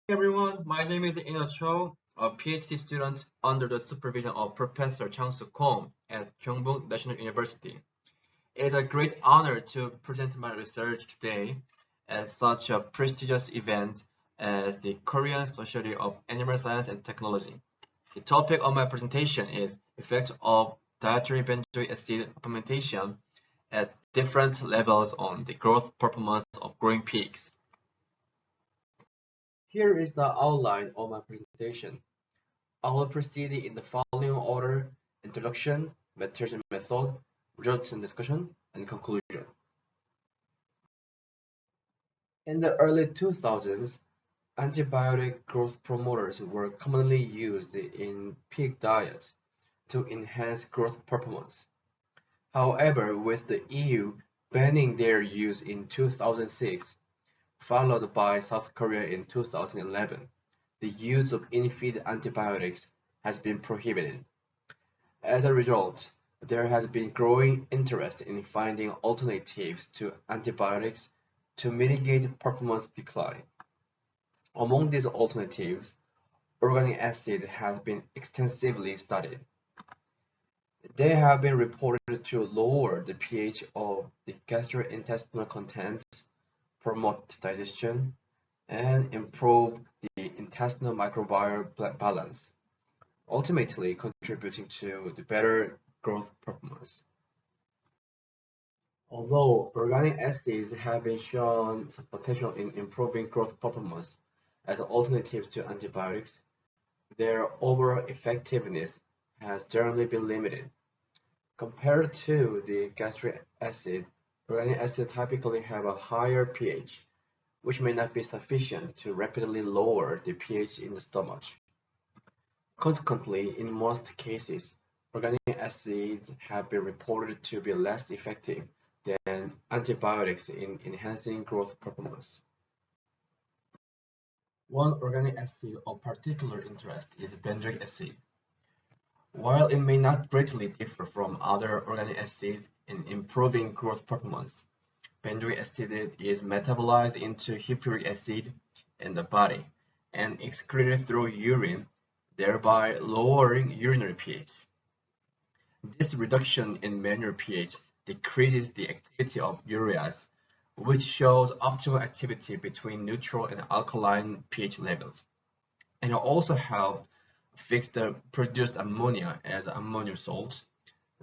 Everyone, my name is Ino Cho, a PhD student under the supervision of Professor Chang-Soo Kong at Gyeongbuk National University. It is a great honor to present my research today at such a prestigious event as the Korean Society of Animal Science and Technology. The topic of my presentation is effect of dietary benzoic acid supplementation at different levels on the growth performance of growing pigs. Here is the outline of my presentation. I will proceed in the following order: introduction, methods and method, results and discussion, and conclusion. In the early 2000s, antibiotic growth promoters were commonly used in pig diets to enhance growth performance. However, with the EU banning their use in 2006, followed by South Korea in 2011, the use of in-feed antibiotics has been prohibited. As a result, there has been growing interest in finding alternatives to antibiotics to mitigate performance decline. Among these alternatives, organic acid has been extensively studied. They have been reported to lower the pH of the gastrointestinal contents, promote digestion, and improve the intestinal microbiome balance, ultimately contributing to the better growth performance. Although organic acids have been shown some potential in improving growth performance as alternatives to antibiotics, their overall effectiveness has generally been limited. Compared to the gastric acid, organic acids typically have a higher pH, which may not be sufficient to rapidly lower the pH in the stomach. Consequently, in most cases, organic acids have been reported to be less effective than antibiotics in enhancing growth performance. One organic acid of particular interest is benzoic acid. While it may not greatly differ from other organic acids in improving growth performance, benzoic acid is metabolized into hippuric acid in the body and excreted through urine, thereby lowering urinary pH. This reduction in manual pH decreases the activity of ureas, which shows optimal activity between neutral and alkaline pH levels, and it also helps fix the produced ammonia as ammonium salt,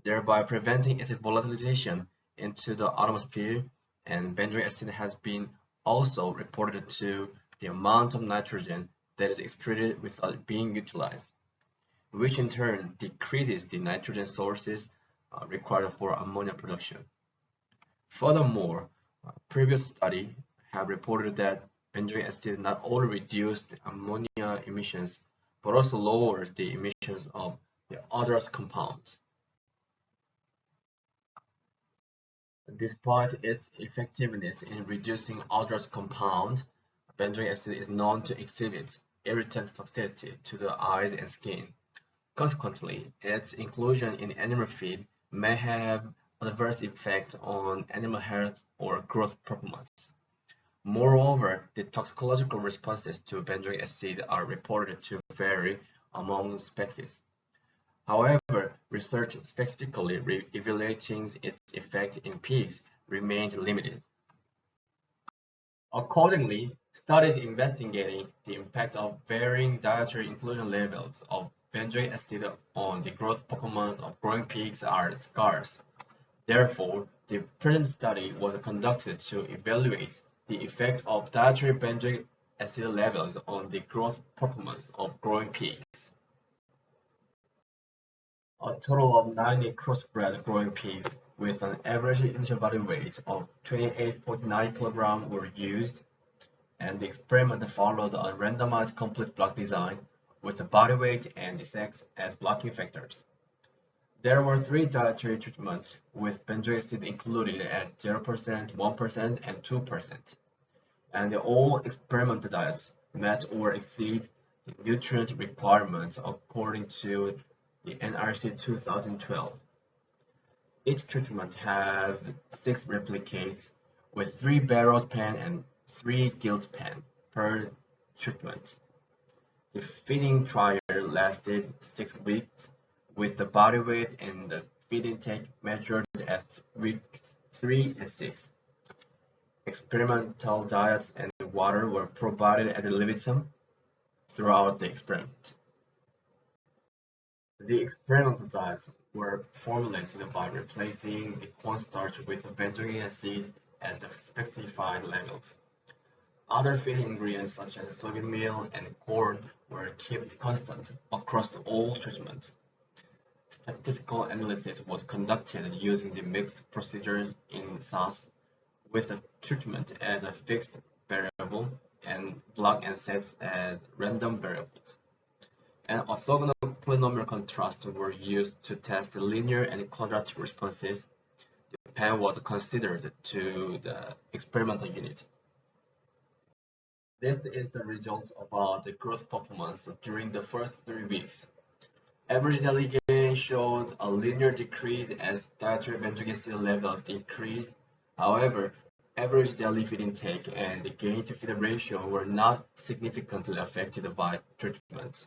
thereby preventing its volatilization into the atmosphere. And benzoic acid has been also reported to the amount of nitrogen that is excreted without being utilized, which in turn decreases the nitrogen sources required for ammonia production. Furthermore, previous studies have reported that benzoic acid not only reduces ammonia emissions, but also lowers the emissions of the odorous compounds. Despite its effectiveness in reducing odorous compound, benzoic acid is known to exhibit irritant toxicity to the eyes and skin. Consequently, its inclusion in animal feed may have adverse effects on animal health or growth performance. Moreover, the toxicological responses to benzoic acid are reported to vary among species. However, research specifically evaluating its effect in pigs remains limited. Accordingly, studies investigating the impact of varying dietary inclusion levels of benzoic acid on the growth performance of growing pigs are scarce. Therefore, the present study was conducted to evaluate the effect of dietary benzoic acid levels on the growth performance of growing pigs. A total of 90 crossbred growing pigs with an average initial body weight of 28.9 kg were used, and the experiment followed a randomized complete block design with the body weight and the sex as blocking factors. There were three dietary treatments with benzoic acid included at 0%, 1%, and 2%, and all experimental diets met or exceed the nutrient requirements according to the NRC 2012. Each treatment has 6 replicates with 3 barrels pen and 3 gilt pen per treatment. The feeding trial lasted 6 weeks, with the body weight and the feed intake measured at weeks 3 and 6. Experimental diets and water were provided at libitum throughout the experiment. The experimental diets were formulated by replacing the cornstarch with benzoic acid at the specified levels. Other feed ingredients such as soybean meal and corn were kept constant across all treatments. Statistical analysis was conducted using the mixed procedures in SAS, with the treatment as a fixed variable and block and sets as random variables. An orthogonal polynomial contrast were used to test linear and quadratic responses. The pen was considered to the experimental unit. This is the result about the growth performance during the first 3 weeks. Average daily gain showed a linear decrease as dietary benzoic acid levels decreased. However, average daily feed intake and the gain to feed ratio were not significantly affected by treatment.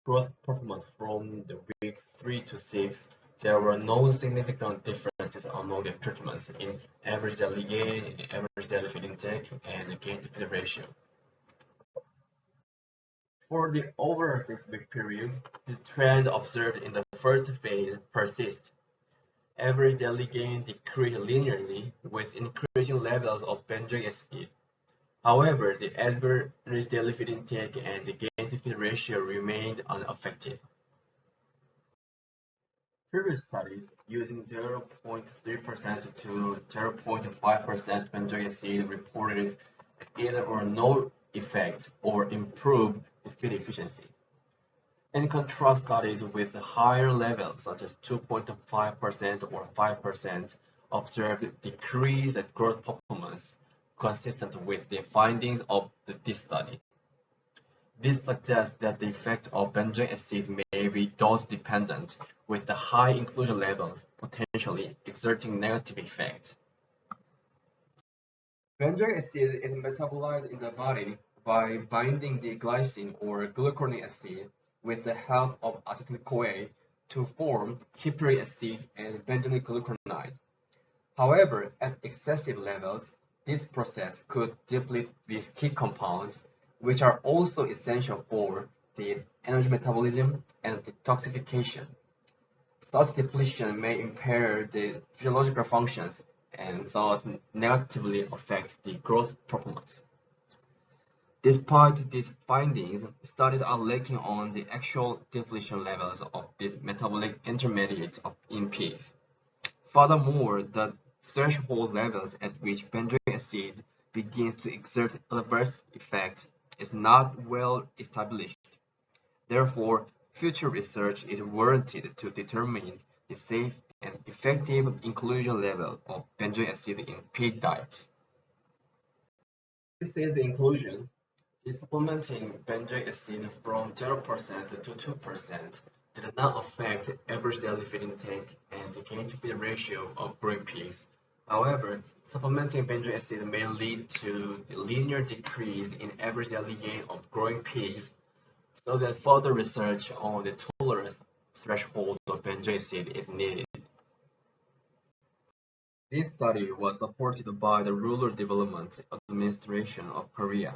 Growth performance from the weeks 3 to 6, there were no significant differences among the treatments in average daily gain, average daily feed intake, and gain to feed ratio. For the over 6-week period, the trend observed in the first phase persists. Average daily gain decreased linearly with increasing levels of benzoic acid. However, the average daily feed intake and the gain to feed ratio remained unaffected. Previous studies using 0.3% to 0.5% benzoic acid reported either or no effect or improved the feed efficiency. In contrast, studies with higher levels, such as 2.5% or 5%, observed decreased growth performance consistent with the findings of this study. This suggests that the effect of benzoic acid may be dose-dependent, with the high inclusion levels potentially exerting negative effect. Benzoic acid is metabolized in the body by binding the glycine or glucuronic acid with the help of acetyl-CoA to form hippuric acid and benzoic glucuronide. However, at excessive levels, this process could deplete these key compounds, which are also essential for the energy metabolism and detoxification. Such depletion may impair the physiological functions and thus negatively affect the growth performance. Despite these findings, studies are lacking on the actual depletion levels of these metabolic intermediates in pigs. Furthermore, the threshold levels at which benzoic acid begins to exert adverse effects is not well established. Therefore, future research is warranted to determine the safe and effective inclusion level of benzoic acid in pig diet. This is the inclusion. The supplementing benzoic acid from 0% to 2% did not affect average daily feed intake and the gain to feed ratio of growing pigs. However, supplementing benzoic acid may lead to the linear decrease in average daily gain of growing pigs, so that further research on the tolerance threshold of benzoic acid is needed. This study was supported by the Rural Development Administration of Korea.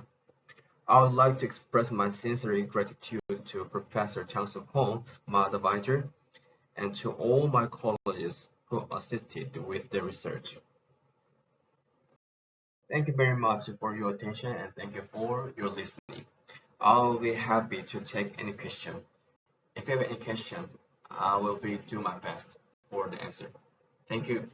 I would like to express my sincere gratitude to Professor Chang-Suk Hong, my advisor, and to all my colleagues who assisted with the research. Thank you very much for your attention and thank you for your listening. I'll be happy to take any question. If you have any question, I will do my best for the answer. Thank you.